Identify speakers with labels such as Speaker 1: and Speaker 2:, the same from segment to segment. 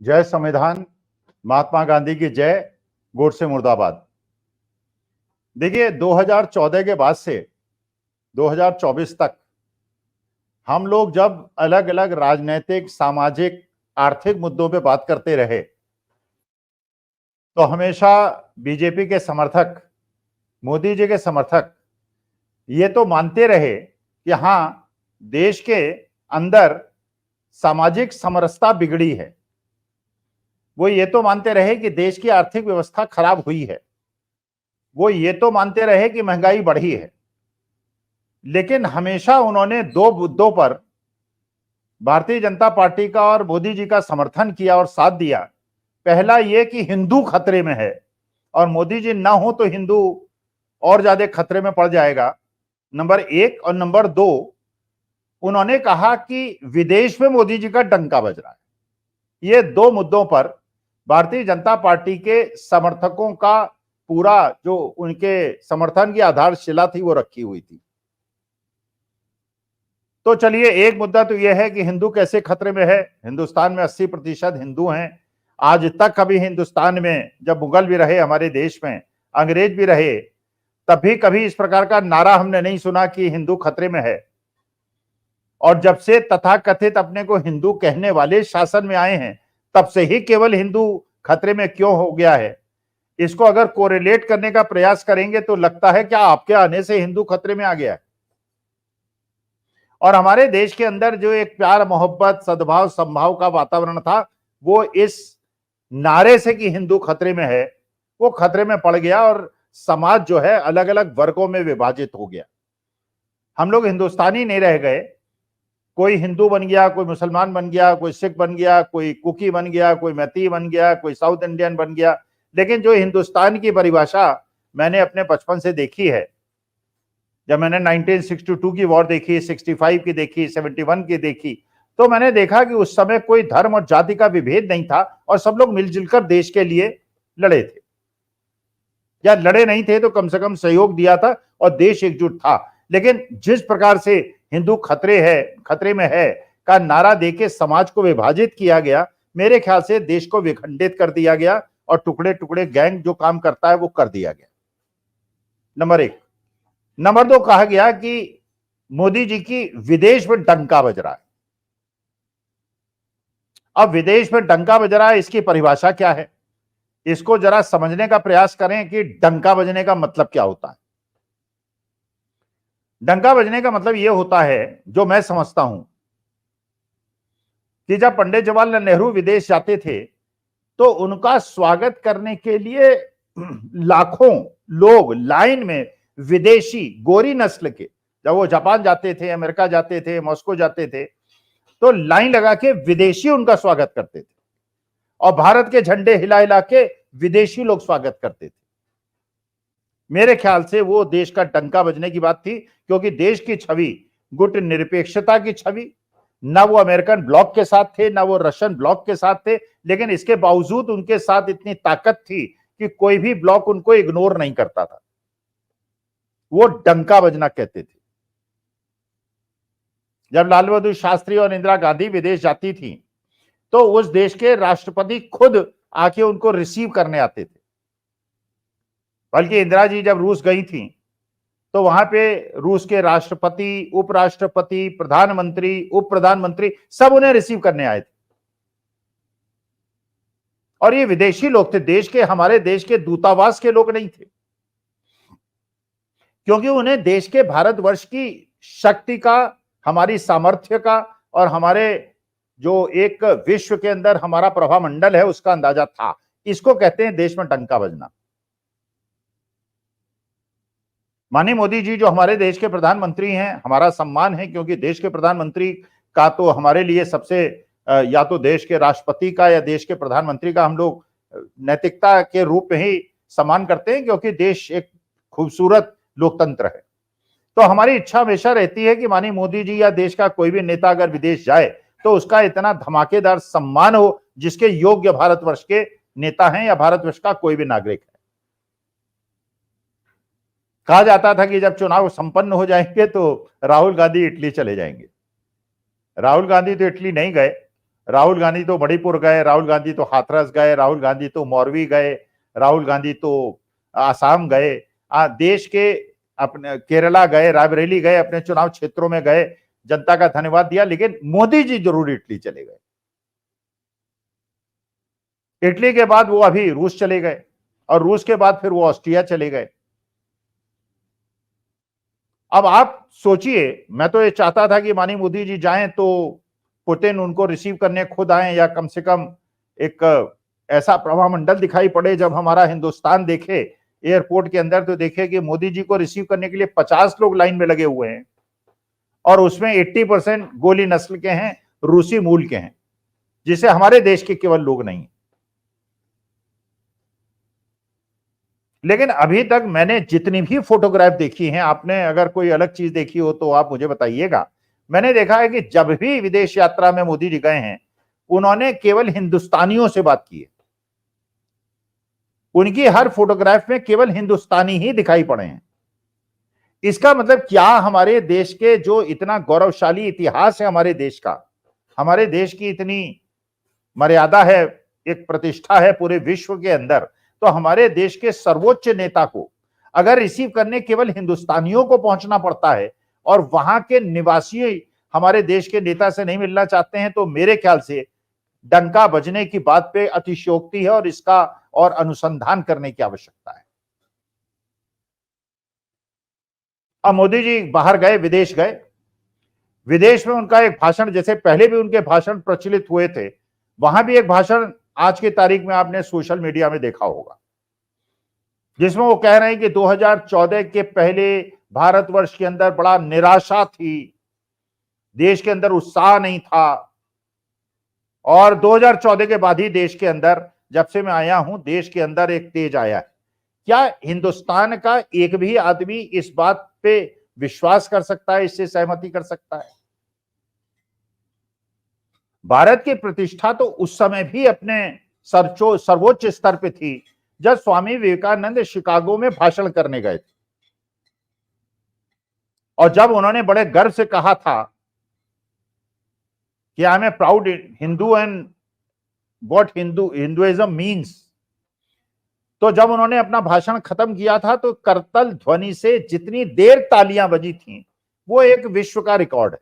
Speaker 1: जय संविधान, महात्मा गांधी की जय, गोडसे मुर्दाबाद। देखिए 2014 के बाद से 2024 तक हम लोग जब अलग अलग राजनीतिक, सामाजिक, आर्थिक मुद्दों पे बात करते रहे तो हमेशा बीजेपी के समर्थक, मोदी जी के समर्थक ये तो मानते रहे कि हां, देश के अंदर सामाजिक समरसता बिगड़ी है। वो ये तो मानते रहे कि देश की आर्थिक व्यवस्था खराब हुई है। वो ये तो मानते रहे कि महंगाई बढ़ी है। लेकिन हमेशा उन्होंने दो मुद्दों पर भारतीय जनता पार्टी का और मोदी जी का समर्थन किया और साथ दिया। पहला ये कि हिंदू खतरे में है और मोदी जी ना हो तो हिंदू और ज्यादा खतरे में पड़ जाएगा, नंबर एक। और नंबर दो, उन्होंने कहा कि विदेश में मोदी जी का डंका बज रहा है। ये दो मुद्दों पर भारतीय जनता पार्टी के समर्थकों का पूरा जो उनके समर्थन की आधारशिला थी वो रखी हुई थी। तो चलिए, एक मुद्दा तो यह है कि हिंदू कैसे खतरे में है। हिंदुस्तान में 80% हिंदू हैं। आज तक कभी हिंदुस्तान में जब मुगल भी रहे, हमारे देश में अंग्रेज भी रहे, तब भी कभी इस प्रकार का नारा हमने नहीं सुना कि हिंदू खतरे में है। और जब से तथाकथित अपने को हिंदू कहने वाले शासन में आए हैं, तब से ही केवल हिंदू खतरे में क्यों हो गया है, इसको अगर कोरिलेट करने का प्रयास करेंगे तो लगता है क्या आपके आने से हिंदू खतरे में आ गया है। और हमारे देश के अंदर जो एक प्यार, मोहब्बत, सद्भाव, संभाव का वातावरण था, वो इस नारे से कि हिंदू खतरे में है, वो खतरे में पड़ गया और समाज जो है अलग अलग वर्गों में विभाजित हो गया। हम लोग हिंदुस्तानी नहीं रह गए। कोई हिंदू बन गया, कोई मुसलमान बन गया, कोई सिख बन गया, कोई कुकी बन गया, कोई मैती बन गया, कोई साउथ इंडियन बन गया। लेकिन जो हिंदुस्तान की परिभाषा मैंने अपने बचपन से देखी है, जब मैंने 1962 की वॉर देखी, 65 की देखी, 71 की देखी, तो मैंने देखा कि उस समय कोई धर्म और जाति का विभेद नहीं था और सब लोग मिलजुल कर देश के लिए लड़े थे, या लड़े नहीं थे तो कम से कम सहयोग दिया था और देश एकजुट था। लेकिन जिस प्रकार से हिंदू खतरे में है का नारा देके समाज को विभाजित किया गया, मेरे ख्याल से देश को विखंडित कर दिया गया और टुकड़े टुकड़े गैंग जो काम करता है वो कर दिया गया, नंबर एक। नंबर दो, कहा गया कि मोदी जी की विदेश में डंका बज रहा है। अब विदेश में डंका बज रहा है, इसकी परिभाषा क्या है, इसको जरा समझने का प्रयास करें कि डंका बजने का मतलब क्या होता है। डंका बजने का मतलब यह होता है, जो मैं समझता हूं, कि जब पंडित जवाहरलाल नेहरू विदेश जाते थे तो उनका स्वागत करने के लिए लाखों लोग लाइन में, विदेशी गोरी नस्ल के, जब वो जापान जाते थे, अमेरिका जाते थे, मॉस्को जाते थे, तो लाइन लगा के विदेशी उनका स्वागत करते थे और भारत के झंडे हिला हिला के विदेशी लोग स्वागत करते थे। मेरे ख्याल से वो देश का डंका बजने की बात थी, क्योंकि देश की छवि गुट निरपेक्षता की छवि, ना वो अमेरिकन ब्लॉक के साथ थे, ना वो रशियन ब्लॉक के साथ थे, लेकिन इसके बावजूद उनके साथ इतनी ताकत थी कि कोई भी ब्लॉक उनको इग्नोर नहीं करता था। वो डंका बजना कहते थे। जब लाल बहादुर शास्त्री और इंदिरा गांधी विदेश जाती थी तो उस देश के राष्ट्रपति खुद आके उनको रिसीव करने आते थे। बल्कि इंदिरा जी जब रूस गई थी तो वहां पे रूस के राष्ट्रपति, उपराष्ट्रपति, प्रधानमंत्री, उप प्रधानमंत्री सब उन्हें रिसीव करने आए थे। और ये विदेशी लोग थे, देश के, हमारे देश के दूतावास के लोग नहीं थे, क्योंकि उन्हें देश के, भारतवर्ष की शक्ति का, हमारी सामर्थ्य का और हमारे जो एक विश्व के अंदर हमारा प्रभामंडल है उसका अंदाजा था। इसको कहते हैं देश में डंका बजना। माननीय मोदी जी जो हमारे देश के प्रधानमंत्री हैं, हमारा सम्मान है, क्योंकि देश के प्रधानमंत्री का तो हमारे लिए सबसे, या तो देश के राष्ट्रपति का या देश के प्रधानमंत्री का हम लोग नैतिकता के रूप में ही सम्मान करते हैं, क्योंकि देश एक खूबसूरत लोकतंत्र है। तो हमारी इच्छा हमेशा रहती है कि माननीय मोदी जी या देश का कोई भी नेता अगर विदेश जाए तो उसका इतना धमाकेदार सम्मान हो जिसके योग्य भारतवर्ष के नेता हैं या भारतवर्ष का कोई भी नागरिक है। कहा जाता था कि जब चुनाव संपन्न हो जाएंगे तो राहुल गांधी इटली चले जाएंगे। राहुल गांधी तो इटली नहीं गए राहुल गांधी तो मणिपुर गए, राहुल गांधी तो हाथरस गए, राहुल गांधी तो मोरवी गए, राहुल गांधी तो आसाम गए, देश के अपने केरला गए, रायबरेली गए, अपने चुनाव क्षेत्रों में गए, जनता का धन्यवाद दिया। लेकिन मोदी जी जरूर इटली चले गए। इटली के बाद वो अभी रूस चले गए और रूस के बाद फिर वो ऑस्ट्रिया चले गए। अब आप सोचिए, मैं तो ये चाहता था कि माननीय मोदी जी जाएं तो पुतिन उनको रिसीव करने खुद आए, या कम से कम एक ऐसा प्रभामंडल दिखाई पड़े जब हमारा हिंदुस्तान देखे एयरपोर्ट के अंदर, तो देखे कि मोदी जी को रिसीव करने के लिए 50 लोग लाइन में लगे हुए हैं और उसमें 80% गोली नस्ल के हैं, रूसी मूल के हैं, जिसे हमारे देश के केवल लोग नहीं। लेकिन अभी तक मैंने जितनी भी फोटोग्राफ देखी हैं, आपने अगर कोई अलग चीज देखी हो तो आप मुझे बताइएगा, मैंने देखा है कि जब भी विदेश यात्रा में मोदी जी गए हैं, उन्होंने केवल हिंदुस्तानियों से बात की है। उनकी हर फोटोग्राफ में केवल हिंदुस्तानी ही दिखाई पड़े हैं। इसका मतलब क्या, हमारे देश के जो इतना गौरवशाली इतिहास है हमारे देश का, हमारे देश की इतनी मर्यादा है, एक प्रतिष्ठा है पूरे विश्व के अंदर, तो हमारे देश के सर्वोच्च नेता को अगर रिसीव करने केवल हिंदुस्तानियों को पहुंचना पड़ता है और वहां के निवासी हमारे देश के नेता से नहीं मिलना चाहते हैं, तो मेरे ख्याल से डंका बजने की बात पे अतिशयोक्ति है और इसका और अनुसंधान करने की आवश्यकता है। अब मोदी जी बाहर गए, विदेश गए, विदेश में उनका एक भाषण, जैसे पहले भी उनके भाषण प्रचलित हुए थे, वहां भी एक भाषण आज की तारीख में आपने सोशल मीडिया में देखा होगा, जिसमें वो कह रहे हैं कि 2014 के पहले भारतवर्ष के अंदर बड़ा निराशा थी, देश के अंदर उत्साह नहीं था, और 2014 के बाद ही देश के अंदर, जब से मैं आया हूं, देश के अंदर एक तेज आया है। क्या हिंदुस्तान का एक भी आदमी इस बात पे विश्वास कर सकता है, इससे सहमति कर सकता है? भारत की प्रतिष्ठा तो उस समय भी अपने सर्वोच्च स्तर पे थी जब स्वामी विवेकानंद शिकागो में भाषण करने गए थे, और जब उन्होंने बड़े गर्व से कहा था कि I am a proud Hindu and what Hinduism means, तो जब उन्होंने अपना भाषण खत्म किया था तो करतल ध्वनि से जितनी देर तालियां बजी थी, वो एक विश्व का रिकॉर्ड है।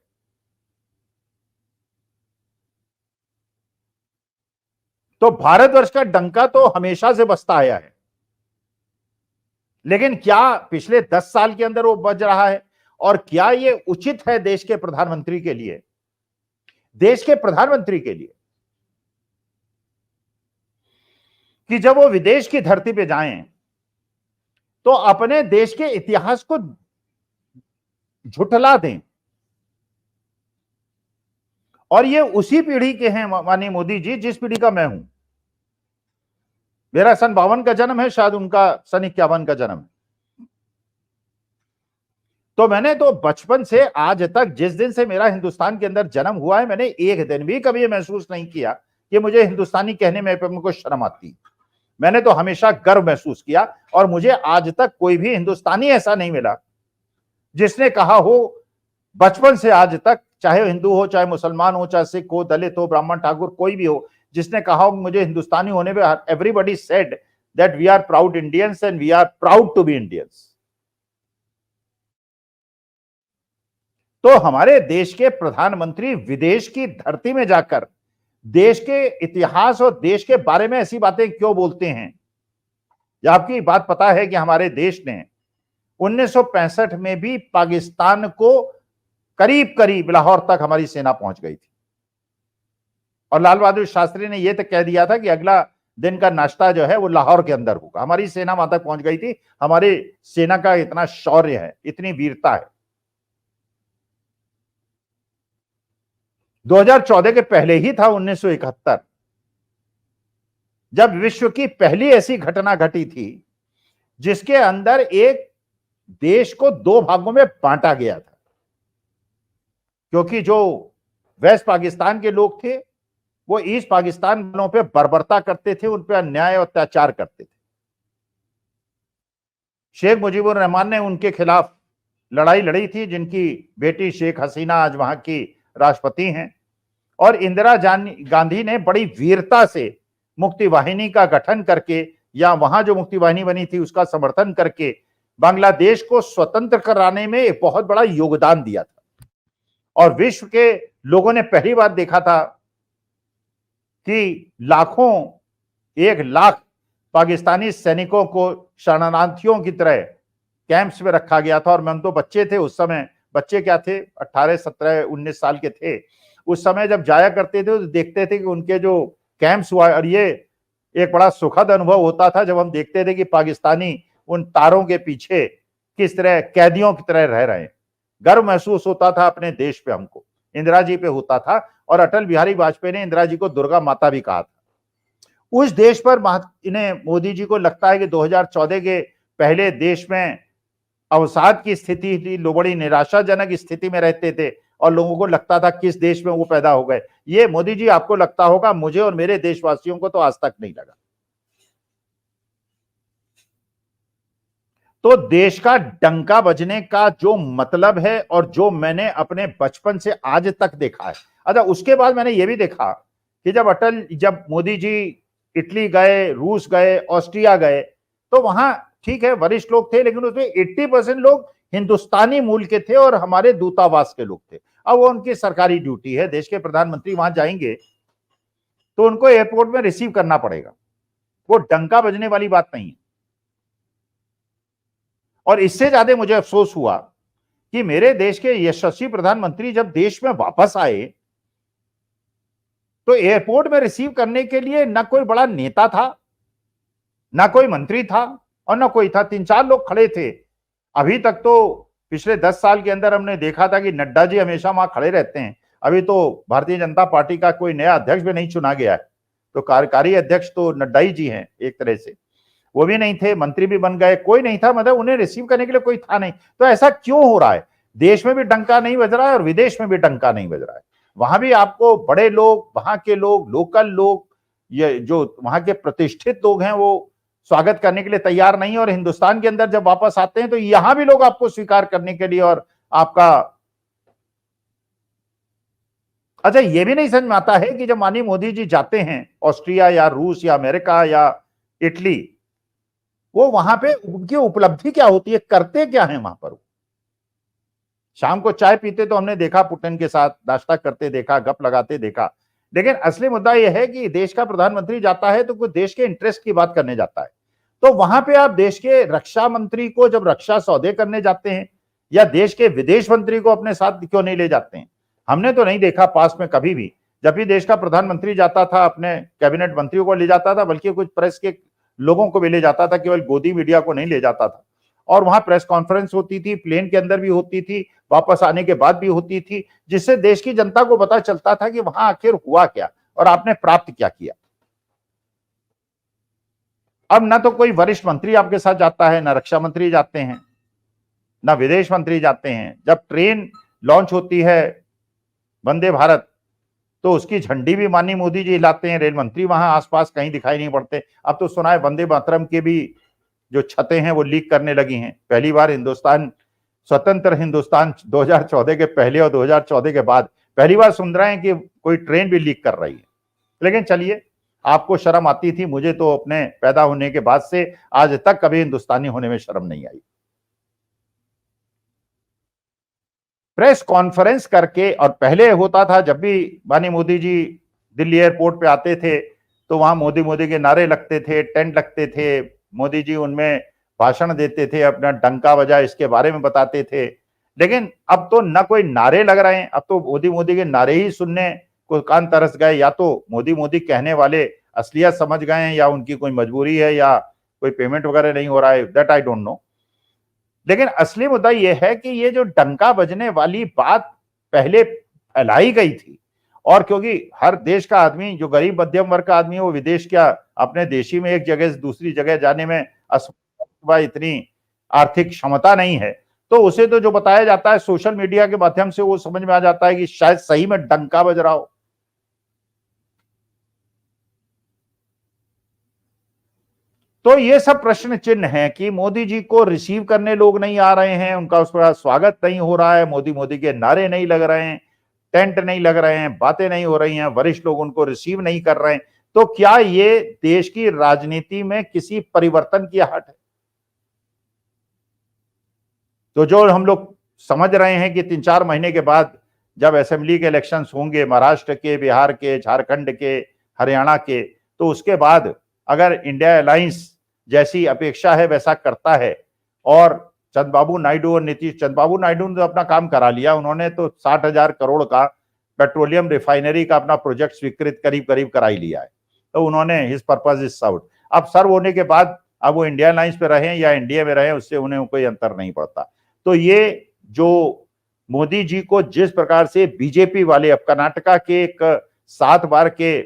Speaker 1: तो भारतवर्ष का डंका तो हमेशा से बजता आया है, लेकिन क्या पिछले 10 साल के अंदर वो बज रहा है? और क्या ये उचित है देश के प्रधानमंत्री के लिए, देश के प्रधानमंत्री के लिए, कि जब वो विदेश की धरती पे जाएं तो अपने देश के इतिहास को झुठला दें? और ये उसी पीढ़ी के हैं माननीय मोदी जी जिस पीढ़ी का मैं हूं। मेरा सन 52 का जन्म है, शायद उनका सन 51 का जन्म है। तो मैंने तो बचपन से आज तक, जिस दिन से मेरा हिंदुस्तान के अंदर जन्म हुआ है, मैंने एक दिन भी कभी ये महसूस नहीं किया कि मुझे हिंदुस्तानी कहने में मुझको शर्म आती। मैंने तो हमेशा गर्व महसूस किया, और मुझे आज तक कोई भी हिंदुस्तानी ऐसा नहीं मिला जिसने कहा हो बचपन से आज तक, चाहे हिंदू हो, चाहे मुसलमान हो, चाहे सिख हो, दलित हो, ब्राह्मण, ठाकुर, कोई भी हो, जिसने कहा हो मुझे हिंदुस्तानी होने पे, everybody said that we are proud Indians and we are proud to be Indians. तो हमारे देश के प्रधानमंत्री विदेश की धरती में जाकर देश के इतिहास और देश के बारे में ऐसी बातें क्यों बोलते हैं? या आपकी बात पता है कि हमारे देश ने 1965 में भी पाकिस्तान को करीब करीब लाहौर तक हमारी सेना पहुंच गई थी, और लाल बहादुर शास्त्री ने यह तक कह दिया था कि अगला दिन का नाश्ता जो है वो लाहौर के अंदर होगा। हमारी सेना वहां तक पहुंच गई थी। हमारी सेना का इतना शौर्य है, इतनी वीरता है। 2014 के पहले ही था 1971, जब विश्व की पहली ऐसी घटना घटी थी जिसके अंदर एक देश को दो भागों में बांटा गया था, क्योंकि जो वेस्ट पाकिस्तान के लोग थे वो ईस्ट पाकिस्तान वालों पे बर्बरता करते थे, उन पे अन्याय और अत्याचार करते थे। शेख मुजीबुर रहमान ने उनके खिलाफ लड़ाई लड़ी थी, जिनकी बेटी शेख हसीना आज वहां की राष्ट्रपति हैं, और इंदिरा गांधी ने बड़ी वीरता से मुक्ति वाहिनी का गठन करके, या वहां जो मुक्ति वाहिनी बनी थी उसका समर्थन करके बांग्लादेश को स्वतंत्र कराने में एक बहुत बड़ा योगदान दिया था। और विश्व के लोगों ने पहली बार देखा था कि लाखों, 1 लाख पाकिस्तानी सैनिकों को शरणार्थियों की तरह कैंप्स में रखा गया था। और हम तो बच्चे थे उस समय, बच्चे क्या थे, 18, 17, 19 साल के थे उस समय। जब जाया करते थे तो देखते थे कि उनके जो कैंप्स हुआ, और ये एक बड़ा सुखद अनुभव होता था जब हम देखते थे कि पाकिस्तानी उन तारों के पीछे किस तरह कैदियों की तरह रह रहे हैं। गर्व महसूस होता था अपने देश पे, हमको इंदिरा जी पे होता था। और अटल बिहारी वाजपेयी ने इंदिरा जी को दुर्गा माता भी कहा था। उस देश पर इन्हें, मोदी जी को लगता है कि 2014 के पहले देश में अवसाद की स्थिति थी, लोग बड़ी निराशाजनक स्थिति में रहते थे और लोगों को लगता था किस देश में वो पैदा हो गए। ये मोदी जी आपको लगता होगा, मुझे और मेरे देशवासियों को तो आज तक नहीं लगा। तो देश का डंका बजने का जो मतलब है और जो मैंने अपने बचपन से आज तक देखा है। अच्छा, उसके बाद मैंने ये भी देखा कि जब मोदी जी इटली गए, रूस गए, ऑस्ट्रिया गए, तो वहां ठीक है वरिष्ठ लोग थे, लेकिन उसमें 80% लोग हिंदुस्तानी मूल के थे और हमारे दूतावास के लोग थे। अब वो उनकी सरकारी ड्यूटी है, देश के प्रधानमंत्री वहां जाएंगे तो उनको एयरपोर्ट में रिसीव करना पड़ेगा, वो डंका बजने वाली बात नहीं है। और इससे ज्यादा मुझे अफसोस हुआ कि मेरे देश के यशस्वी प्रधानमंत्री जब देश में वापस आए तो एयरपोर्ट में रिसीव करने के लिए ना कोई बड़ा नेता था, ना कोई मंत्री था और ना कोई था। 3-4 लोग खड़े थे। अभी तक तो पिछले 10 साल के अंदर हमने देखा था कि नड्डा जी हमेशा वहां खड़े रहते हैं। अभी तो भारतीय जनता पार्टी का कोई नया अध्यक्ष भी नहीं चुना गया है, तो कार्यकारी अध्यक्ष तो नड्डा ही जी हैं एक तरह से, वो भी नहीं थे, मंत्री भी बन गए, कोई नहीं था, मतलब उन्हें रिसीव करने के लिए कोई था नहीं। तो ऐसा क्यों हो रहा है? देश में भी डंका नहीं बज रहा है और विदेश में भी डंका नहीं बज रहा है। वहां भी आपको बड़े लोग, वहां के लोग, लोकल लोग, ये जो वहां के प्रतिष्ठित लोग हैं वो स्वागत करने के लिए तैयार नहीं है। और हिंदुस्तान के अंदर जब वापस आते हैं तो यहां भी लोग आपको स्वीकार करने के लिए और आपका, अच्छा ये भी नहीं समझ में आता है कि जब माननीय मोदी जी जाते हैं ऑस्ट्रिया या रूस या अमेरिका या इटली, वो वहां पे उनकी उपलब्धि क्या होती है, करते क्या है वहां पर? शाम को चाय पीते तो हमने देखा, पुतिन के साथ नाश्ता करते देखा, गप लगाते देखा। लेकिन असली मुद्दा यह है कि देश का प्रधानमंत्री जाता है तो कोई देश के इंटरेस्ट की बात करने जाता है। तो वहां पे आप देश के रक्षा मंत्री को जब रक्षा सौदे करने जाते हैं, या देश के विदेश मंत्री को अपने साथ क्यों नहीं ले जाते हैं? हमने तो नहीं देखा पास में कभी भी, जब भी देश का प्रधानमंत्री जाता था अपने कैबिनेट मंत्रियों को ले जाता था, बल्कि कुछ प्रेस के लोगों को भी ले जाता था, केवल गोदी मीडिया को नहीं ले जाता था। और वहां प्रेस कॉन्फ्रेंस होती थी, प्लेन के अंदर भी होती थी, वापस आने के बाद भी होती थी, जिससे देश की जनता को पता चलता था कि वहां आखिर हुआ क्या और आपने प्राप्त क्या किया। अब ना तो कोई वरिष्ठ मंत्री आपके साथ जाता है, ना रक्षा मंत्री जाते हैं, ना विदेश मंत्री जाते हैं। जब ट्रेन लॉन्च होती है वंदे भारत, तो उसकी झंडी भी माननीय मोदी जी हिलाते हैं, रेल मंत्री वहां आसपास कहीं दिखाई नहीं पड़ते। अब तो सुना है वंदे मातरम के भी जो छतें हैं वो लीक करने लगी हैं। पहली बार स्वतंत्र हिंदुस्तान 2014 के पहले और 2014 के बाद पहली बार सुन रहे हैं कि कोई ट्रेन भी लीक कर रही है। लेकिन चलिए, आपको शर्म आती थी, मुझे तो अपने पैदा होने के बाद से आज तक कभी हिंदुस्तानी होने में शर्म नहीं आई। प्रेस कॉन्फ्रेंस करके, और पहले होता था जब भी माननीय मोदी जी दिल्ली एयरपोर्ट पे आते थे तो वहां मोदी मोदी के नारे लगते थे, टेंट लगते थे, मोदी जी उनमें भाषण देते थे, अपना डंका बजा इसके बारे में बताते थे। लेकिन अब तो न कोई नारे लग रहे हैं, अब तो मोदी मोदी के नारे ही सुनने को कान तरस गए। या तो मोदी मोदी कहने वाले असलियत समझ गए हैं, या उनकी कोई मजबूरी है, या कोई पेमेंट वगैरह नहीं हो रहा है, दैट आई डोंट नो। लेकिन असली मुद्दा यह है कि ये जो डंका बजने वाली बात पहले फैलाई गई थी, और क्योंकि हर देश का आदमी, जो गरीब मध्यम वर्ग का आदमी है, वो विदेश क्या अपने देश ही में एक जगह से दूसरी जगह जाने में इतनी आर्थिक क्षमता नहीं है, तो उसे तो जो बताया जाता है सोशल मीडिया के माध्यम से वो समझ में आ जाता है कि शायद सही में डंका बज रहा हो। तो ये सब प्रश्न चिन्ह है कि मोदी जी को रिसीव करने लोग नहीं आ रहे हैं, उनका उस पर स्वागत नहीं हो रहा है, मोदी मोदी के नारे नहीं लग रहे हैं, टेंट नहीं लग रहे हैं, बातें नहीं हो रही हैं, वरिष्ठ लोग उनको रिसीव नहीं कर रहे हैं, तो क्या ये देश की राजनीति में किसी परिवर्तन की आहट है? तो जो हम लोग समझ रहे हैं कि 3-4 महीने के बाद जब असेंबली के इलेक्शंस होंगे, महाराष्ट्र के, बिहार के, झारखंड के, हरियाणा के, तो उसके बाद अगर इंडिया अलायंस जैसी अपेक्षा है वैसा करता है और चंद्रबाबू नायडू और चंद्रबाबू नायडू ने तो अपना काम करा लिया, उन्होंने तो 60,000 करोड़ का पेट्रोलियम रिफाइनरी का अपना प्रोजेक्ट स्वीकृत करीब करीब करा ही लिया है, तो उन्होंने हिज पर्पज इज सर्व्ड। अब सर्व होने के बाद अब वो इंडिया अलायंस पे रहें या इंडिया में रहें, उससे उन्हें कोई अंतर नहीं पड़ता। तो ये जो मोदी जी को जिस प्रकार से बीजेपी वाले, अब कर्नाटका के एक 7 बार के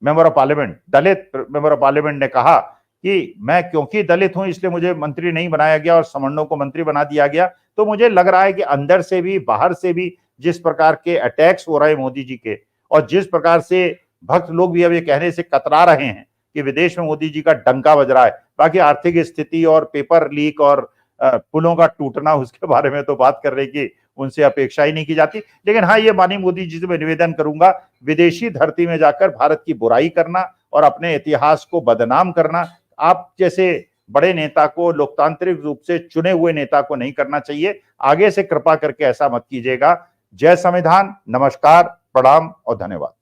Speaker 1: member of parliament, Dalit member of parliament ने कहा कि मैं क्योंकि दलित हूं इसलिए मुझे मंत्री नहीं बनाया गया और समन्नों को मंत्री बना दिया गया, तो मुझे लग रहा है कि अंदर से भी बाहर से भी जिस प्रकार के अटैक्स हो रहे हैं मोदी जी के, और जिस प्रकार से भक्त लोग भी अब ये कहने से कतरा रहे हैं कि विदेश में मोदी जी का डंका बज रहा है, बाकी आर्थिक स्थिति और पेपर लीक और पुलों का टूटना उसके बारे में तो बात कर रहे कि उनसे अपेक्षा ही नहीं की जाती। लेकिन हाँ, ये माननीय मोदी जी से मैं निवेदन करूंगा, विदेशी धरती में जाकर भारत की बुराई करना और अपने इतिहास को बदनाम करना आप जैसे बड़े नेता को, लोकतांत्रिक रूप से चुने हुए नेता को नहीं करना चाहिए। आगे से कृपा करके ऐसा मत कीजिएगा। जय संविधान, नमस्कार, प्रणाम और धन्यवाद।